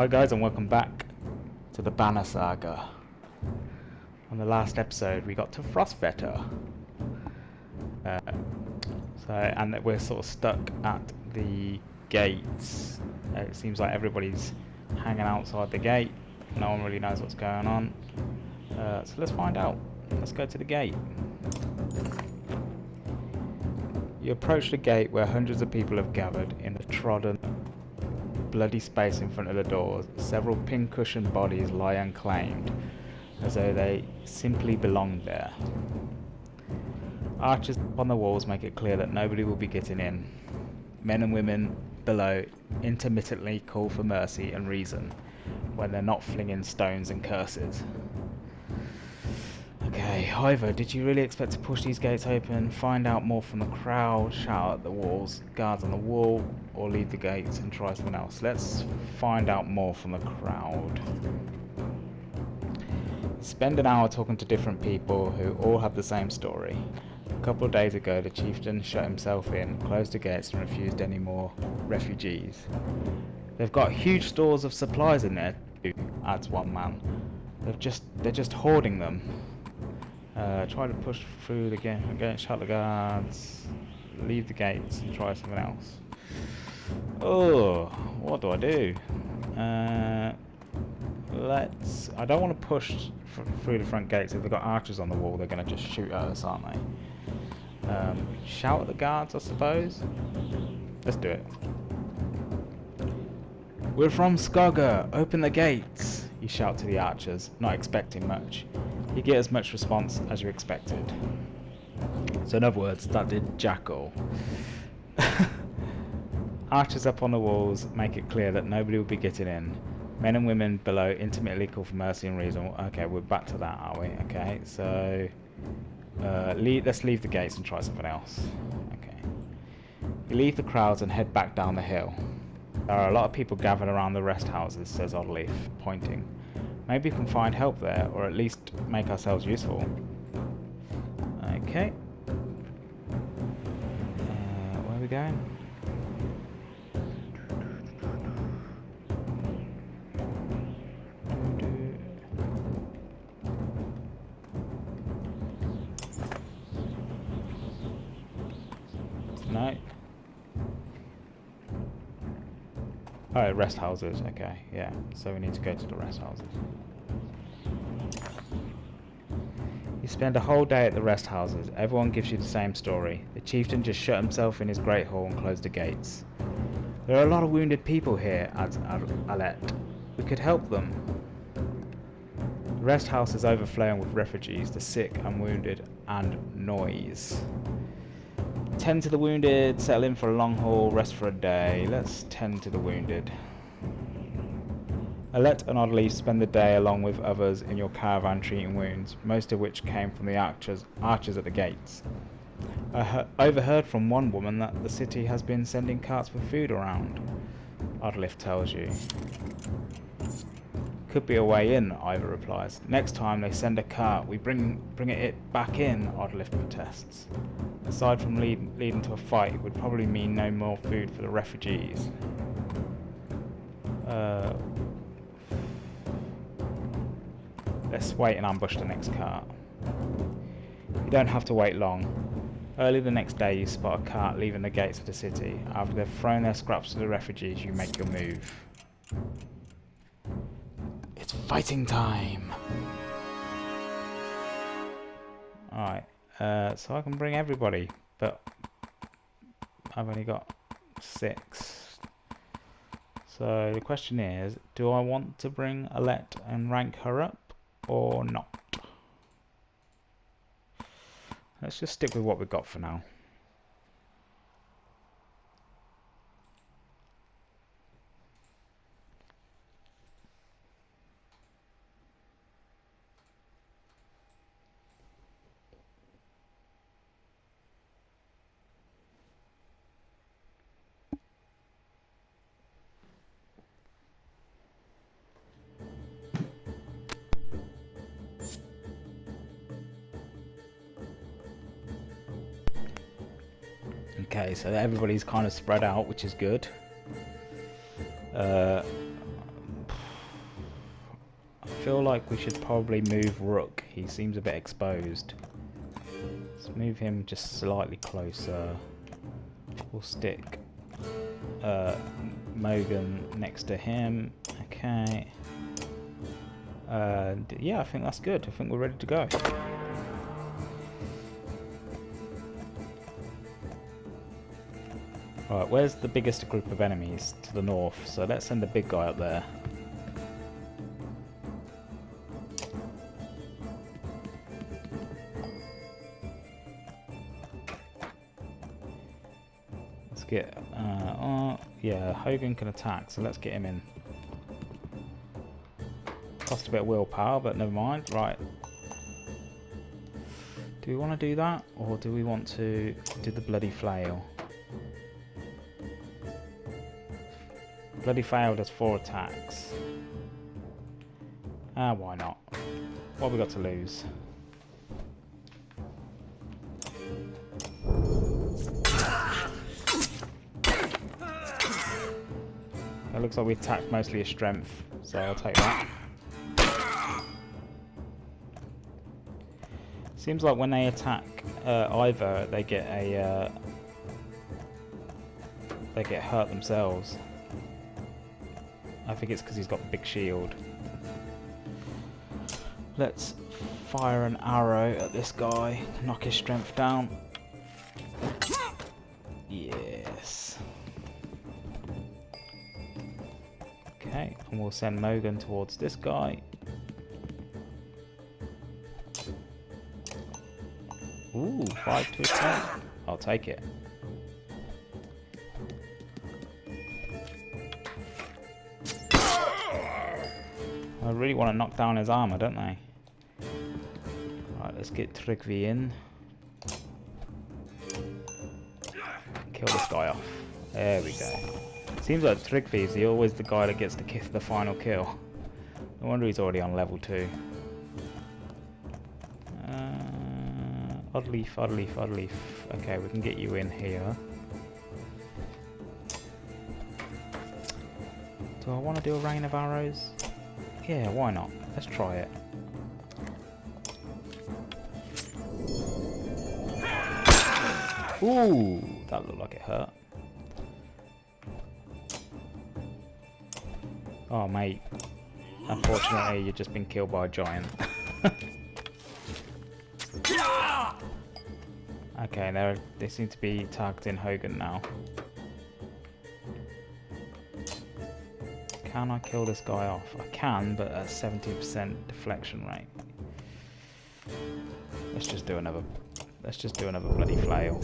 Hi guys, and welcome back to the Banner Saga. On the last episode we got to Frostvetter. And we're sort of stuck at the gates. It seems like everybody's hanging outside the gate. No one really knows what's going on. So let's find out. Let's go to the gate. You approach the gate where hundreds of people have gathered in the trodden, bloody space in front of the doors. Several pin-cushioned bodies lie unclaimed, as though they simply belonged there. Archers on the walls make it clear that nobody will be getting in. Men and women below intermittently call for mercy and reason when they're not flinging stones and curses. Okay, Ivor, did you really expect to push these gates open, find out more from the crowd, shout at the walls, guards on the wall, or leave the gates and try something else? Let's find out more from the crowd. Spend an hour talking to different people who all have the same story. A couple of days ago, the chieftain shut himself in, closed the gates and refused any more refugees. They've got huge stores of supplies in there too, adds one man. They're just hoarding them. Try to push through the gate again, shut the guards, leave the gates and try something else. Oh, what do I do? I don't want to push through the front gates. If they've got archers on the wall, they're going to just shoot at us, aren't they? Shout at the guards, I suppose. Let's do it. We're from Skaga, open the gates, you shout to the archers, not expecting much. You get as much response as you expected. So in other words, that did jack all. Archers up on the walls make it clear that nobody will be getting in. Men and women below intimately call for mercy and reason. Okay, we're back to that, are we? Okay, so let's leave the gates and try something else. Okay. You leave the crowds and head back down the hill. There are a lot of people gathered around the rest houses, says Oddleaf, pointing. Maybe we can find help there, or at least make ourselves useful. Okay. Where are we going? No. Oh, rest houses, okay, yeah. So we need to go to the rest houses. You spend a whole day at the rest houses. Everyone gives you the same story. The chieftain just shut himself in his great hall and closed the gates. There are a lot of wounded people here, adds Alette. We could help them. The rest house is overflowing with refugees, the sick and wounded, and noise. Tend to the wounded, settle in for a long haul, rest for a day. Let's tend to the wounded. Alette and Oddleaf spend the day along with others in your caravan treating wounds, most of which came from the archers at the gates. I overheard from one woman that the city has been sending carts with food around, Oddleaf tells you. Could be a way in, Ivor replies. Next time they send a cart, we bring it back in, Oddleaf protests. Aside from leading to a fight, it would probably mean no more food for the refugees. Let's wait and ambush the next cart. You don't have to wait long. Early the next day you spot a cart leaving the gates of the city. After they've thrown their scraps to the refugees, you make your move. It's fighting time! Alright, so I can bring everybody, but I've only got 6. So the question is, do I want to bring Alette and rank her up or not? Let's just stick with what we've got for now. Okay, so everybody's kind of spread out, which is good. feel like we should probably move Rook. He seems a bit exposed. Let's move him just slightly closer. We'll stick Mogan next to him. Okay. Yeah, I think that's good. I think we're ready to go. Right, where's the biggest group of enemies? To the north. So let's send the big guy up there. Let's get... yeah, Hogan can attack, so let's get him in. Cost a bit of willpower, but never mind. Right. Do we want to do that? Or do we want to do the bloody flail? Bloody flail does 4 attacks. Why not? What have we got to lose? It looks like we attacked mostly his strength, so I'll take that. Seems like when they attack Ivor, they get a they get hurt themselves. I think it's because he's got a big shield. Let's fire an arrow at this guy, knock his strength down. Yes. Okay, and we'll send Mogan towards this guy. Ooh, 5 to attack. I'll take it. I really want to knock down his armor, don't I? Right, let's get Tryggvi in. Kill this guy off. There we go. Seems like Tryggvi is always the guy that gets the final kill. No wonder he's already on level 2. Oddleaf, Oddleaf, Oddleaf. Okay, we can get you in here. Do I want to do a rain of arrows? Yeah, why not? Let's try it. Ooh, that looked like it hurt. Oh, mate. Unfortunately, you've just been killed by a giant. Okay, they seem to be targeting Hogan now. Can I kill this guy off? I can, but at 70% deflection rate. Let's just do another bloody flail.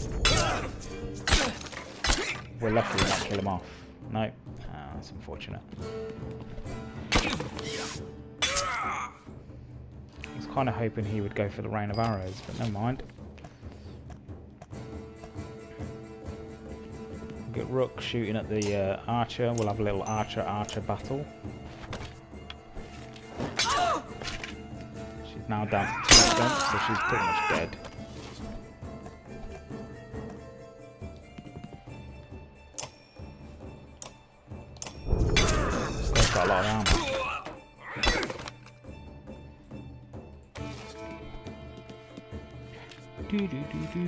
We're lucky we not kill him off. Nope. That's unfortunate. I was kind of hoping he would go for the rain of arrows, but never mind. Get Rook shooting at the archer. We'll have a little archer battle. She's now down to 2%, so she's pretty much dead. Still got a lot of armor. Do do do do.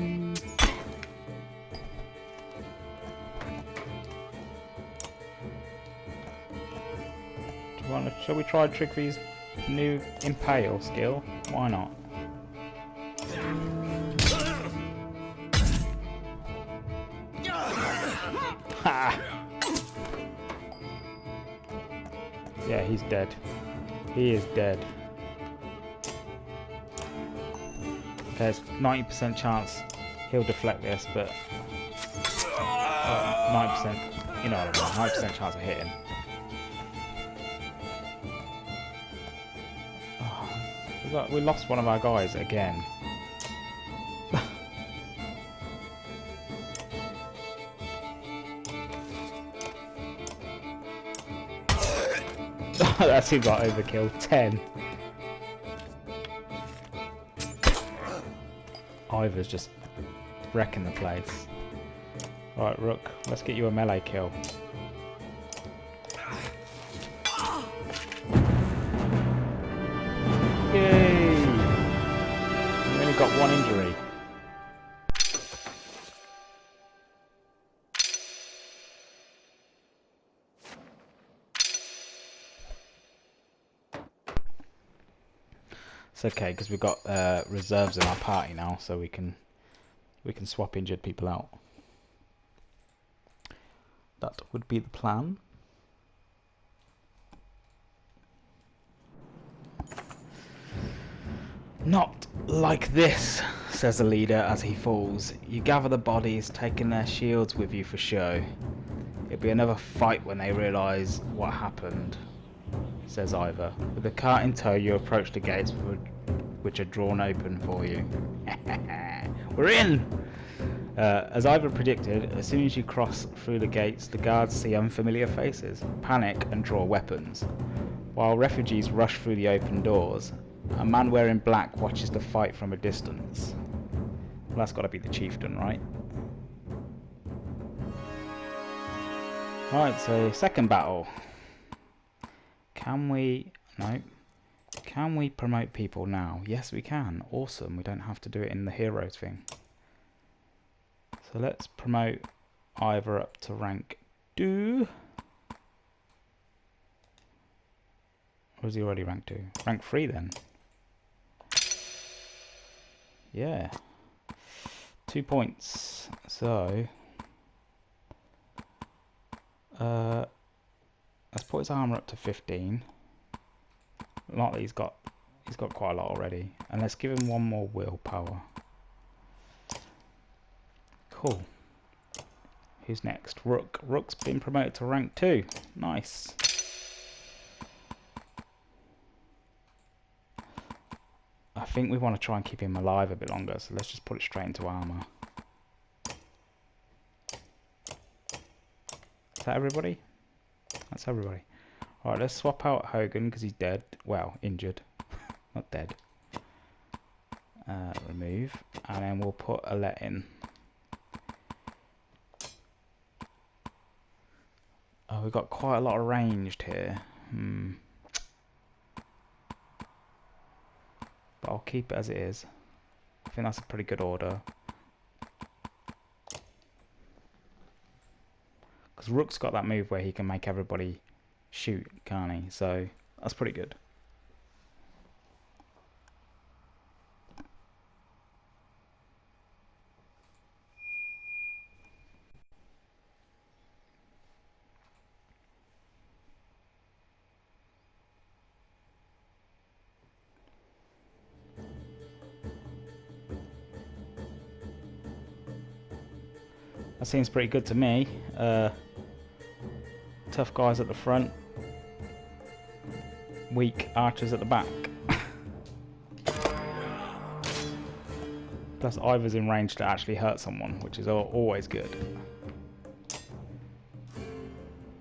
Shall we try Tryggvi's new Impale skill? Why not? Ha! Yeah, he's dead. He is dead. There's 90% chance he'll deflect this, but 90%, you know what I mean, 90% chance of hitting. We lost one of our guys again. That seems like overkill. 10. Ivor's just wrecking the place. Alright, Rook, let's get you a melee kill. got 1 injury. It's okay because we've got reserves in our party now, so we can swap injured people out. That would be the plan. Not like this, says the leader as he falls. You gather the bodies, taking their shields with you for show. It'll be another fight when they realise what happened, says Ivor. With the cart in tow, you approach the gates which are drawn open for you. We're in! As Ivor predicted, as soon as you cross through the gates, the guards see unfamiliar faces, panic and draw weapons. While refugees rush through the open doors, a man wearing black watches the fight from a distance. Well, that's got to be the chieftain, right? Right, so second battle. Can we... No. Can we promote people now? Yes, we can. Awesome. We don't have to do it in the heroes thing. So let's promote Ivor up to rank 2. Or is he already rank 2? Rank 3 then. Yeah. 2 points. So let's put his armor up to 15. Not that he's got quite a lot already. And let's give him 1 more willpower. Cool. Who's next? Rook. Rook's been promoted to rank 2. Nice. I think we want to try and keep him alive a bit longer, so let's just put it straight into armor. Is that everybody? That's everybody. Alright, let's swap out Hogan because he's dead. Well, injured. Not dead. Remove. And then we'll put Alette in. Oh, we've got quite a lot of ranged here. But I'll keep it as it is. I think that's a pretty good order. Because Rook's got that move where he can make everybody shoot, can't he? So that's pretty good. That seems pretty good to me. Tough guys at the front. Weak archers at the back. Plus Ivor's in range to actually hurt someone, which is always good.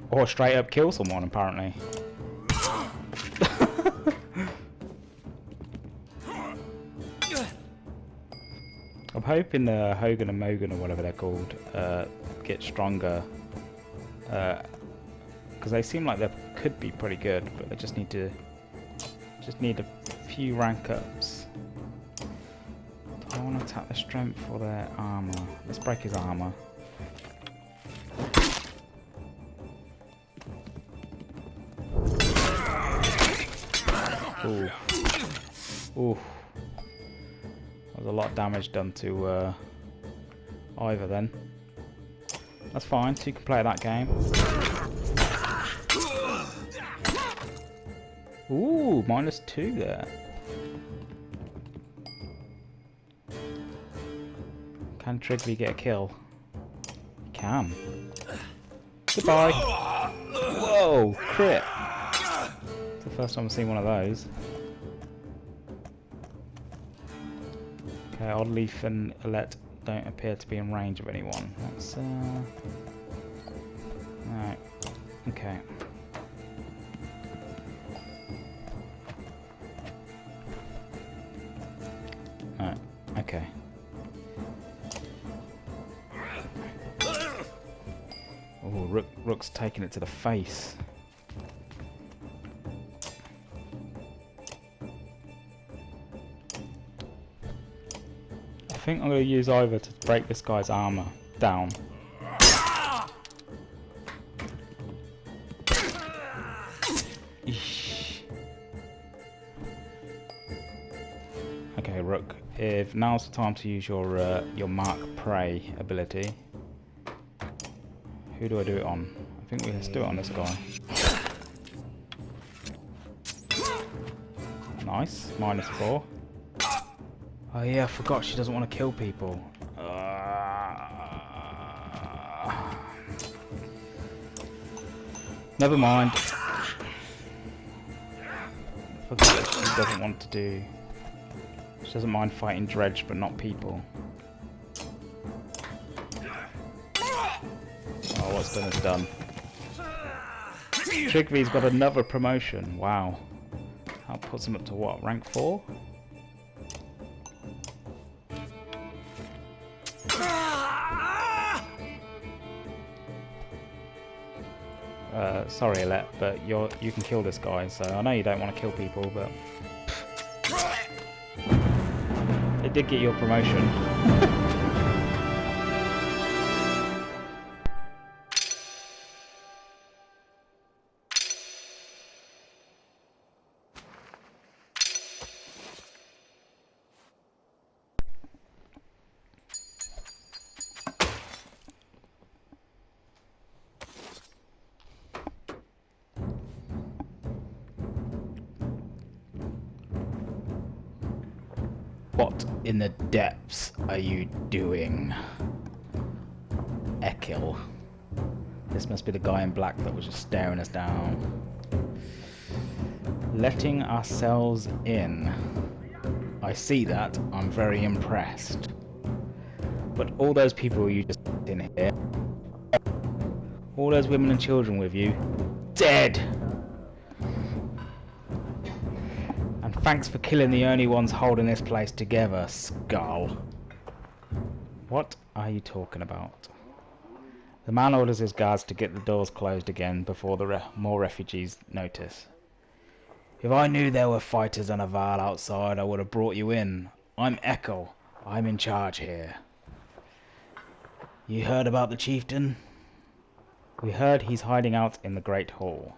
Or straight up kill someone, apparently. I'm hoping the Hogan and Mogan, or whatever they're called, get stronger. Because they seem like they could be pretty good, but they just need a few rank ups. Do I want to attack the strength or their armor? Let's break his armor. Ooh. Ooh. There's a lot of damage done to Ivor then. That's fine, so you can play that game. Ooh, -2 there. Can Trigby get a kill? He can. Goodbye. Whoa, crit. It's the first time I've seen one of those. Okay, Oddleaf and Alette don't appear to be in range of anyone. That's Alright. Okay. Alright, okay. Oh, Rook's taking it to the face. think I'm going to use Ivor to break this guy's armor down. Eesh. Okay, Rook. If now's the time to use your mark prey ability, who do I do it on? I think let's do it on this guy. Nice, -4. Oh yeah, I forgot she doesn't want to kill people. Never mind. Forgot that she doesn't want to do. She doesn't mind fighting Dredge, but not people. Oh, what's done is done. Trigvy's got another promotion. Wow. That puts him up to what? Rank 4? Sorry, Alette, but you can kill this guy. So I know you don't want to kill people, but it did get your promotion. What in the depths are you doing, Ekil? This must be the guy in black that was just staring us down. Letting ourselves in. I see that. I'm very impressed. But all those people you just in here, all those women and children with you, dead! And thanks for killing the only ones holding this place together, Skull. What are you talking about? The man orders his guards to get the doors closed again before the more refugees notice. If I knew there were fighters and a Varl outside, I would have brought you in. I'm Echo. I'm in charge here. You heard about the chieftain? We heard he's hiding out in the Great Hall.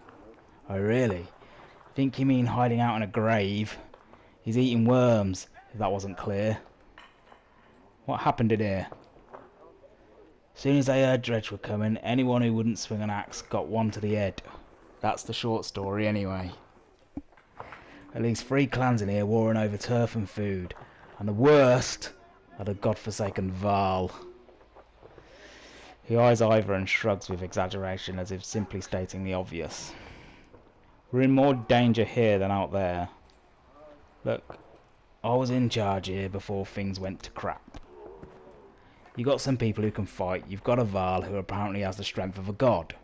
Oh really? Think you mean hiding out in a grave? He's eating worms, if that wasn't clear. What happened in here? Soon as they heard Dredge were coming, anyone who wouldn't swing an axe got one to the head. That's the short story anyway. At least 3 clans in here warring over turf and food. And the worst are the godforsaken Varl. He eyes Ivor and shrugs with exaggeration as if simply stating the obvious. We're in more danger here than out there. Look, I was in charge here before things went to crap. You got some people who can fight, you've got a Varl who apparently has the strength of a god.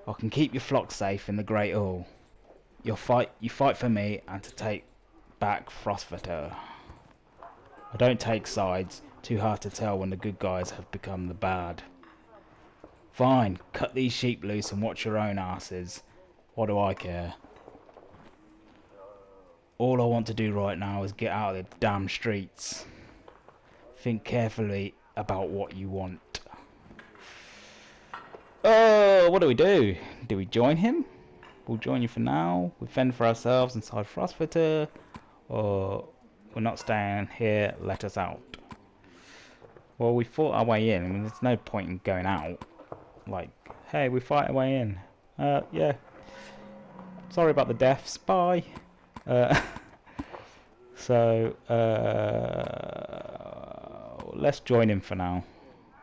I can keep your flock safe in the Great Hall. You fight for me and to take back Frostvater. I don't take sides, too hard to tell when the good guys have become the bad. Fine, cut these sheep loose and watch your own asses. What do I care? All I want to do right now is get out of the damn streets. Think carefully about what you want. Oh, what do? Do we join him? We'll join you for now. We fend for ourselves inside Frostvater. Or we're not staying here, let us out. Well, we fought our way in. I mean, there's no point in going out. Like, hey, we fight our way in. Yeah. Sorry about the deaths. Bye. So, let's join him for now.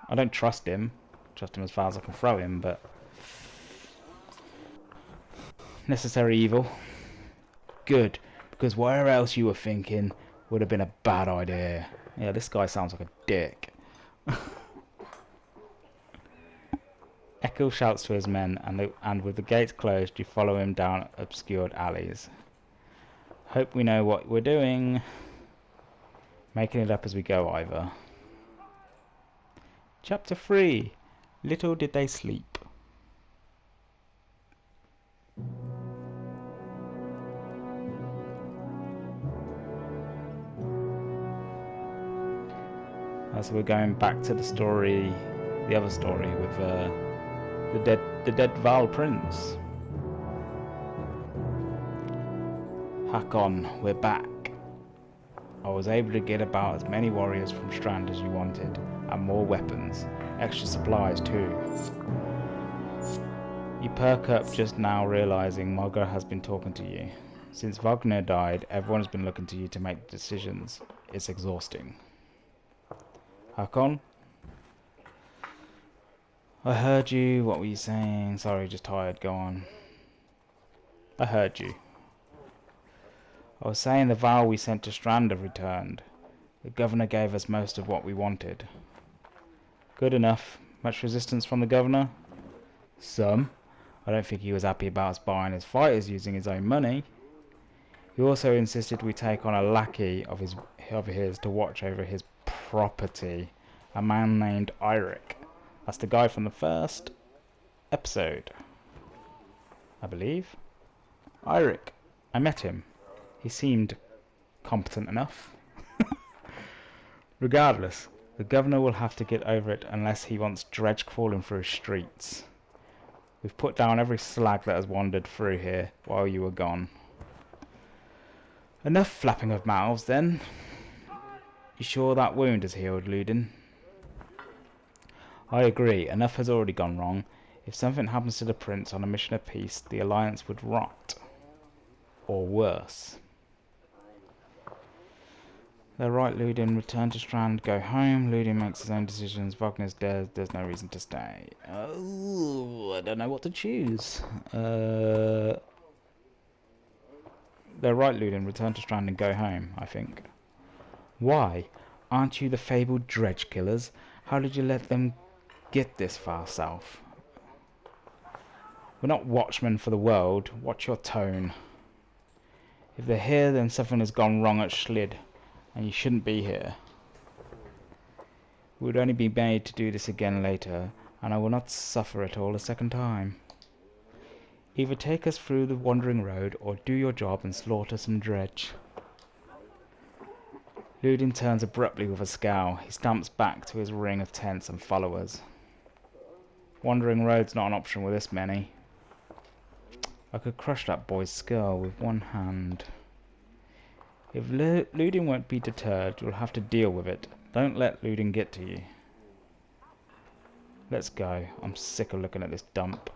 I don't trust him. Trust him as far as I can throw him, but necessary evil. Good, because whatever else you were thinking would have been a bad idea. Yeah, this guy sounds like a dick. Echo shouts to his men, and with the gates closed, you follow him down obscured alleys. Hope we know what we're doing. Making it up as we go, Ivor. Chapter 3. Little did they sleep. So we're going back to the story, the other story with the dead Val Prince. Hakon, we're back. I was able to get about as many warriors from Strand as you wanted, and more weapons, extra supplies too. You perk up just now realizing Mogger has been talking to you. Since Wagner died, everyone has been looking to you to make decisions. It's exhausting. Hakon? I heard you. What were you saying? Sorry, just tired. Go on. I heard you. I was saying the vow we sent to Strand have returned. The governor gave us most of what we wanted. Good enough. Much resistance from the governor? Some. I don't think he was happy about us buying his fighters using his own money. He also insisted we take on a lackey of his to watch over his property, a man named Eirik. That's the guy from the first episode, I believe. Eirik. I met him. He seemed competent enough. Regardless, the governor will have to get over it unless he wants Dredge crawling through his streets. We've put down every slag that has wandered through here while you were gone. Enough flapping of mouths, then. You sure that wound has healed, Ludin? I agree, enough has already gone wrong. If something happens to the prince on a mission of peace, the alliance would rot. Or worse. They're right, Ludin. Return to Strand, go home. Ludin makes his own decisions. Wagner's dead. There's no reason to stay. Oh, I don't know what to choose. They're right, Ludin. Return to Strand and go home, I think. Why? Aren't you the fabled Dredge killers? How did you let them get this far south? We're not watchmen for the world. Watch your tone. If they're here, then something has gone wrong at Schlid, and you shouldn't be here. We would only be made to do this again later, and I will not suffer it all a second time. Either take us through the wandering road, or do your job and slaughter some Dredge. Ludin turns abruptly with a scowl. He stamps back to his ring of tents and followers. Wandering road's not an option with this many. I could crush that boy's skull with one hand. If Ludin won't be deterred, you'll have to deal with it. Don't let Ludin get to you. Let's go. I'm sick of looking at this dump.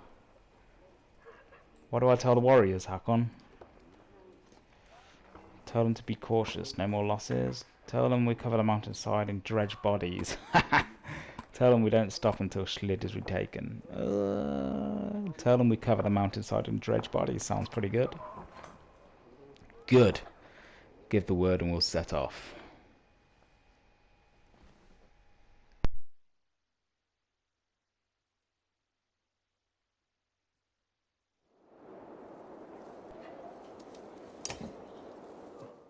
What do I tell the warriors, Hakon? Tell them to be cautious, no more losses. Tell them we cover the mountainside in Dredge bodies. Tell them we don't stop until Schlid is retaken. Tell them we cover the mountainside in Dredge bodies. Sounds pretty good. Good. Give the word and we'll set off.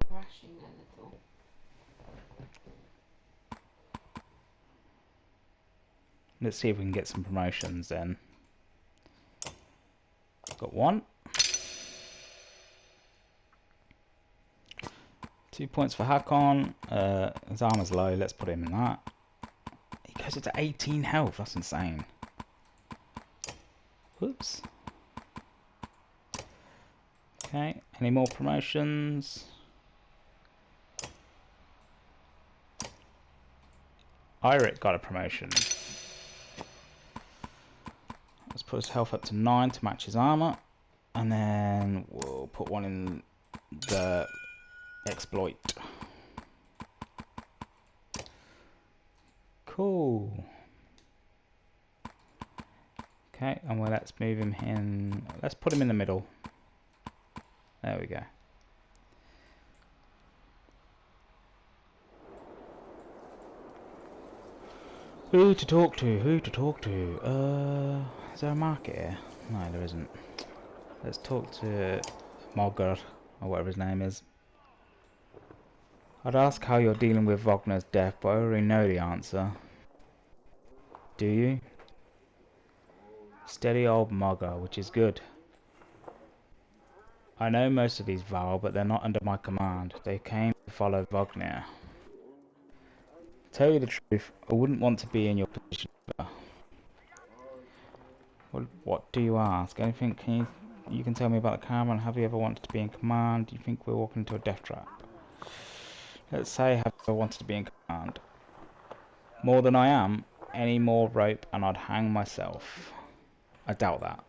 Crashing a little. Let's see if we can get some promotions then. Got one. 2 points for Hakon. His armor's low, let's put him in that. He goes up to 18 health, that's insane. Whoops. Okay, any more promotions? Eirik got a promotion. Let's put his health up to 9 to match his armor. And then we'll put one in the exploit. Cool. Okay, and well, let's move him in. Let's put him in the middle. There we go. Who to talk to? Who to talk to? Is there a market here? No, there isn't. Let's talk to Mogger, or whatever his name is. I'd ask how you're dealing with Wagner's death, but I already know the answer. Do you? Steady old Mogger, which is good. I know most of these Val, but they're not under my command. They came to follow Wagner. Tell you the truth, I wouldn't want to be in your position. What do you ask? Anything you can tell me about the caravan? Have you ever wanted to be in command? Do you think we're walking into a death trap? Let's say have you ever wanted to be in command? More than I am. Any more rope and I'd hang myself. I doubt that.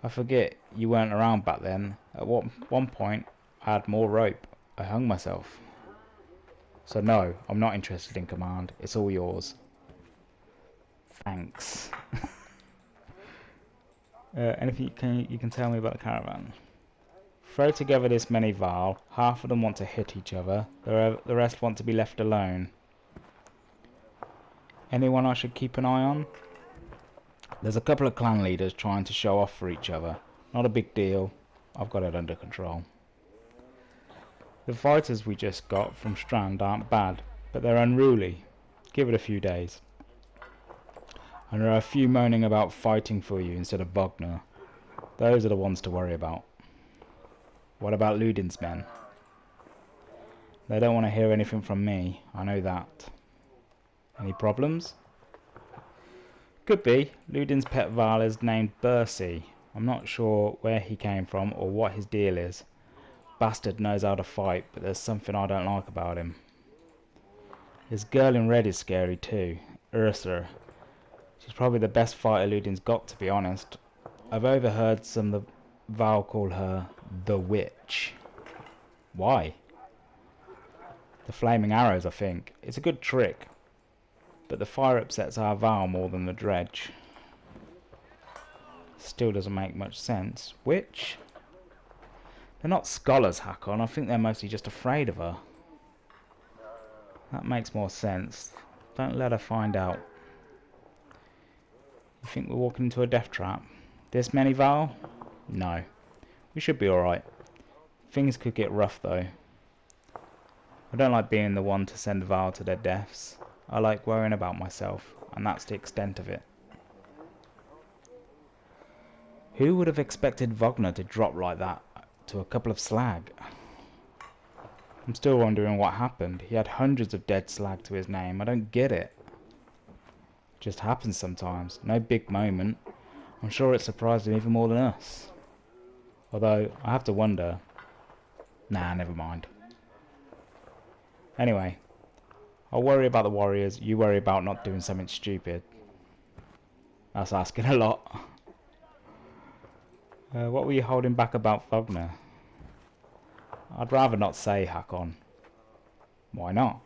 I forget you weren't around back then. At one point I had more rope. I hung myself. So no, I'm not interested in command. It's all yours. Thanks. Anything you can tell me about the caravan? Throw together this many Val. Half of them want to hit each other. The rest want to be left alone. Anyone I should keep an eye on? There's a couple of clan leaders trying to show off for each other. Not a big deal. I've got it under control. The fighters we just got from Strand aren't bad, but they're unruly. Give it a few days. And there are a few moaning about fighting for you instead of Wagner. Those are the ones to worry about. What about Ludin's men? They don't want to hear anything from me, I know that. Any problems? Could be. Ludin's pet Val is named Bercy. I'm not sure where he came from or what his deal is. Bastard knows how to fight, but there's something I don't like about him. His girl in red is scary too, Ursa. She's probably the best fighter Ludin's got, to be honest. I've overheard some of the Val call her the Witch. Why? The flaming arrows, I think. It's a good trick. But the fire upsets our Val more than the Dredge. Still doesn't make much sense. Witch? They're not scholars, Hakon. I think they're mostly just afraid of her. That makes more sense. Don't let her find out. You think we're walking into a death trap? This many Val? No. We should be alright. Things could get rough though. I don't like being the one to send Val to their deaths. I like worrying about myself, and that's the extent of it. Who would have expected Wagner to drop like that to a couple of slag? I'm still wondering what happened. He had hundreds of dead slag to his name. I don't get it. It just happens sometimes. No big moment. I'm sure it surprised him even more than us. Although, I have to wonder. Nah, never mind. Anyway, I'll worry about the warriors. You worry about not doing something stupid. That's asking a lot. What were you holding back about Wagner? I'd rather not say, Hakon. Why not?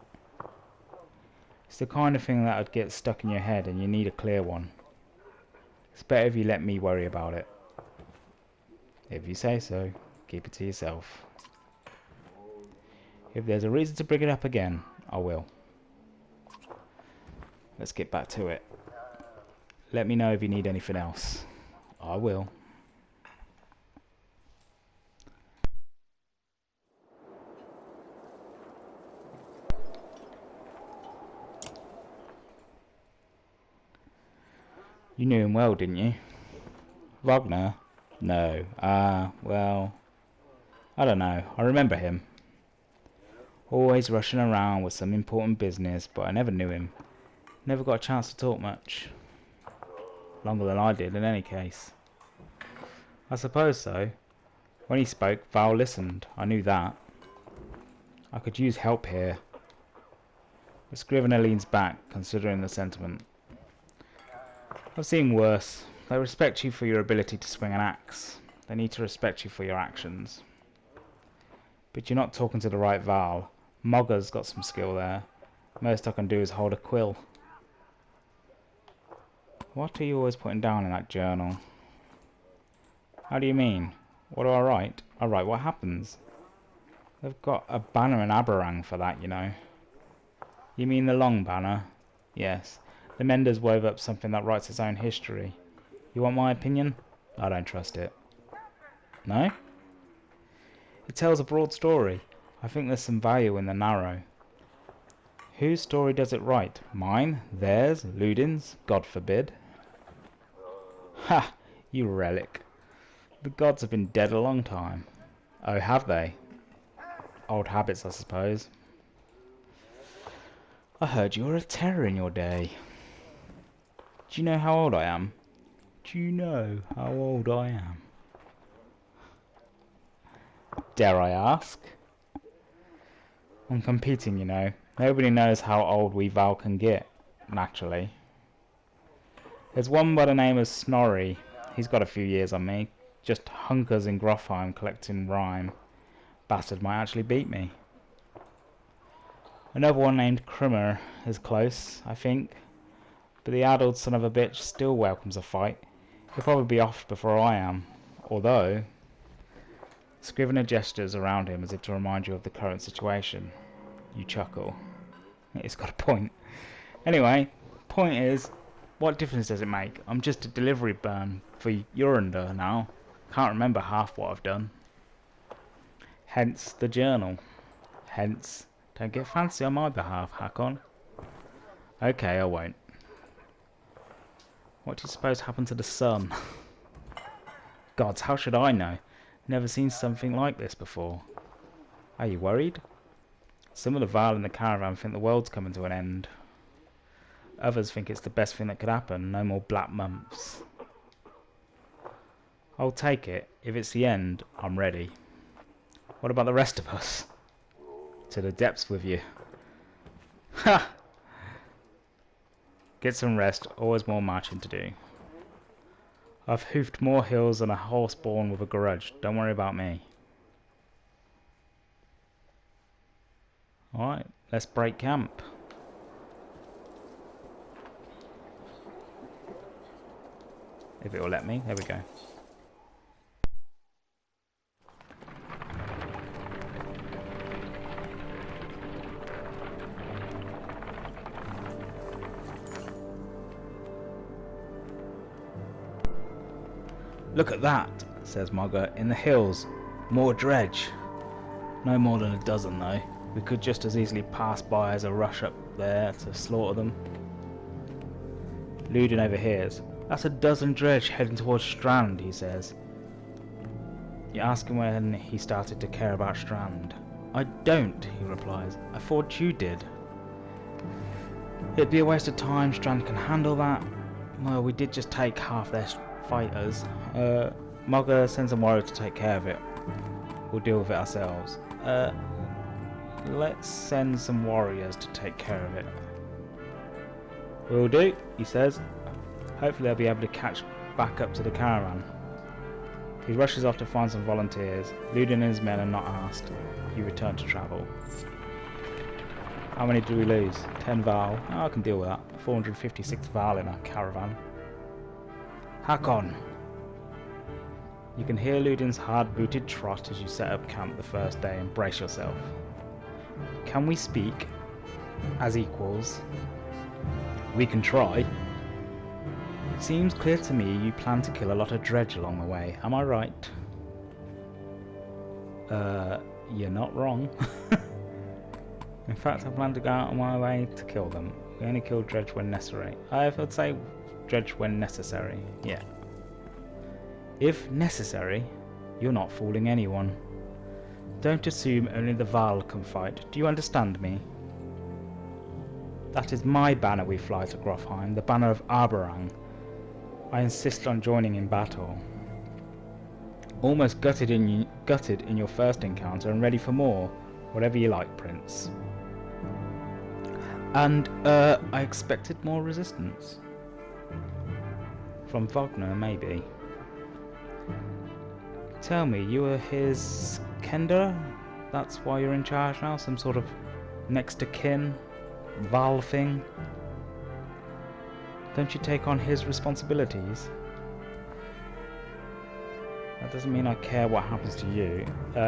It's the kind of thing that would get stuck in your head and you need a clear one. It's better if you let me worry about it. If you say so, keep it to yourself. If there's a reason to bring it up again, I will. Let's get back to it. Let me know if you need anything else. I will. You knew him well, didn't you? Wagner? No. Well, I don't know. I remember him. Always rushing around with some important business, but I never knew him. Never got a chance to talk much. Longer than I did, in any case. I suppose so. When he spoke, Val listened. I knew that. I could use help here. The Scrivener leans back, considering the sentiment. I've seen worse. They respect you for your ability to swing an axe. They need to respect you for your actions. But you're not talking to the right Val. Mogger's got some skill there. Most I can do is hold a quill. What are you always putting down in that journal? How do you mean? What do I write? I write what happens. They've got a banner in Aberrang for that, you know. You mean the long banner? Yes. The Menders wove up something that writes its own history. You want my opinion? I don't trust it. No? It tells a broad story. I think there's some value in the narrow. Whose story does it write? Mine? Theirs? Ludin's? God forbid. Ha! You relic. The gods have been dead a long time. Oh, have they? Old habits, I suppose. I heard you were a terror in your day. Do you know how old I am? Do you know how old I am? Dare I ask? I'm competing, you know. Nobody knows how old we Val can get, naturally. There's one by the name of Snorri. He's got a few years on me. Just hunkers in Grofheim collecting rhyme. Bastard might actually beat me. Another one named Krimmer is close, I think. But the addled son of a bitch still welcomes a fight. He'll probably be off before I am. Although... Scrivener gestures around him as if to remind you of the current situation. You chuckle. It's got a point. Anyway, point is, what difference does it make? I'm just a delivery burn for Urander now. Can't remember half what I've done. Hence the journal. Hence, don't get fancy on my behalf, Hakon. Okay, I won't. What do you suppose happened to the sun? Gods, how should I know? Never seen something like this before. Are you worried? Some of the Val in the caravan think the world's coming to an end. Others think it's the best thing that could happen. No more black months. I'll take it. If it's the end, I'm ready. What about the rest of us? To the depths with you. Ha! Get some rest. Always more marching to do. I've hoofed more hills than a horse born with a grudge. Don't worry about me. Alright, let's break camp. If it will let me. There we go. Look at that, says Mogger. In the hills. More dredge. No more than a dozen though. We could just as easily pass by as a rush up there to slaughter them. Ludin overhears. That's a dozen dredge heading towards Strand, he says. You ask him when he started to care about Strand. I don't, he replies. I thought you did. It'd be a waste of time. Strand can handle that. Well, we did just take half their fighters. Mogger sends a warrior to take care of it. We'll deal with it ourselves. Let's send some warriors to take care of it. Will do, he says. Hopefully they'll be able to catch back up to the caravan. He rushes off to find some volunteers. Ludin and his men are not asked. You return to travel. How many do we lose? 10 Val. Oh, I can deal with that. 456 Val in a caravan. Hakon! You can hear Ludin's hard-booted trot as you set up camp the first day and brace yourself. Can we speak as equals? We can try. It seems clear to me you plan to kill a lot of dredge along the way. Am I right? You're not wrong. In fact, I plan to go out on my way to kill them. We only kill dredge when necessary. I would say dredge when necessary. Yeah. If necessary, you're not fooling anyone. Don't assume only the Val can fight. Do you understand me? That is my banner we fly to Grofheim, the banner of Arberang. I insist on joining in battle. Almost gutted in your first encounter and ready for more. Whatever you like, Prince. And, I expected more resistance. From Wagner, maybe. Tell me, you were his Kender? That's why you're in charge now? Some sort of next to kin? Val thing? Don't you take on his responsibilities? That doesn't mean I care what happens to you.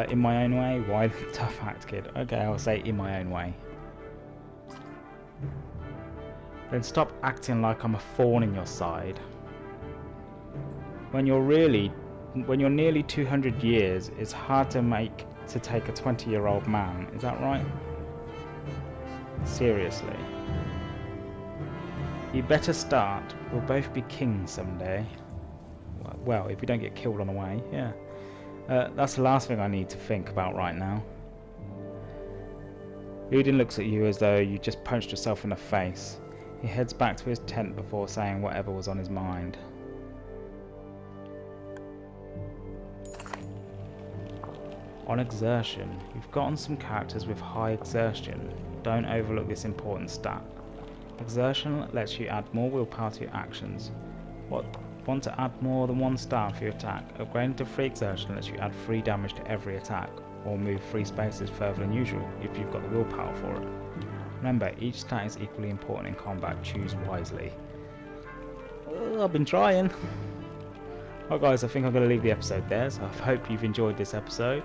In my own way? Why the tough act, kid? Okay, I'll say in my own way. Then stop acting like I'm a thorn in your side. When you're nearly 200 years, it's hard to take a 20-year-old man. Is that right? Seriously. You better start. We'll both be kings someday. Well, if we don't get killed on the way, yeah. That's the last thing I need to think about right now. Ludin looks at you as though you just punched yourself in the face. He heads back to his tent before saying whatever was on his mind. On exertion, you've gotten some characters with high exertion. Don't overlook this important stat. Exertion lets you add more willpower to your actions. Want to add more than one star for your attack? Upgrading to 3 exertion lets you add 3 damage to every attack, or move 3 spaces further than usual if you've got the willpower for it. Remember, each stat is equally important in combat, choose wisely. I've been trying. Well guys, I think I'm going to leave the episode there, so I hope you've enjoyed this episode.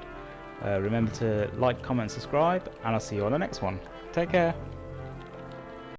Remember to like, comment, subscribe, and I'll see you on the next one. Take care.